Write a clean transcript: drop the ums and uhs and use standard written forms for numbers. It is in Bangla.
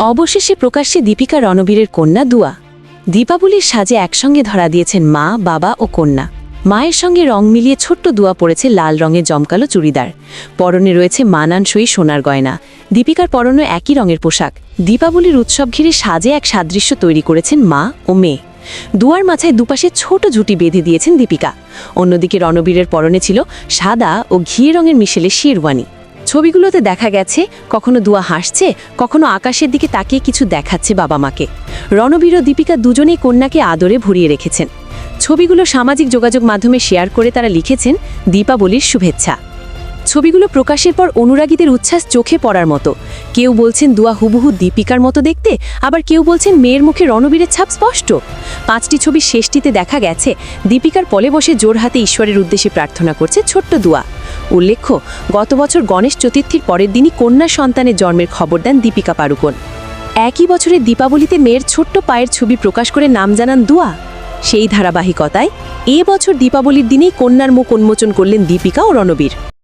অবশেষে প্রকাশ্যে দীপিকা রণবীরের কন্যা দুয়া। দীপাবলির সাজে একসঙ্গে ধরা দিয়েছেন মা, বাবা ও কন্যা। মায়ের সঙ্গে রং মিলিয়ে ছোট্ট দুয়া পরেছে লাল রঙের জমকালো চুড়িদার, পরনে রয়েছে মানানসই সোনার গয়না। দীপিকার পরনে একই রঙের পোশাক। দীপাবলির উৎসব ঘিরে সাজে এক সাদৃশ্য তৈরি করেছেন মা ও মেয়ে। দুয়ার মাথায় দুপাশে ছোট ঝুঁটি বেঁধে দিয়েছেন দীপিকা। অন্যদিকে রণবীরের পরনে ছিল সাদা ও ঘি রঙের মিশেলে শেরওয়ানি। ছবিগুলোতে দেখা গেছে কখনো দুয়া হাসছে, কখনো আকাশের দিকে তাকিয়ে কিছু দেখাচ্ছে বাবা মাকে। রণবীর ও দীপিকা দুজনেই কন্যাকে আদরে ভরিয়ে রেখেছেন। ছবিগুলো সামাজিক যোগাযোগ মাধ্যমে শেয়ার করে তারা লিখেছেন দীপাবলির শুভেচ্ছা। ছবিগুলো প্রকাশের পর অনুরাগীদের উচ্ছ্বাস চোখে পড়ার মতো। কেউ বলছেন দুয়া হুবহু দীপিকার মতো দেখতে, আবার কেউ বলছেন মেয়ের মুখে রণবীরের ছাপ স্পষ্ট। 5টি ছবির শেষটিতে দেখা গেছে দীপিকার কোলে বসে জোর হাতে ঈশ্বরের উদ্দেশ্যে প্রার্থনা করছে ছোট্ট দুয়া। উল্লেখ্য, গত বছর গণেশ চতুর্থীর পরের দিনই কন্যা সন্তানের জন্মের খবর দেন দীপিকা পাড়ুকোন। একই বছরের দীপাবলিতে মেয়ের ছোট্ট পায়ের ছবি প্রকাশ করে নাম জানান দুয়া। সেই ধারাবাহিকতায় এবছর দীপাবলির দিনেই কন্যার মুখ উন্মোচন করলেন দীপিকা ও রণবীর।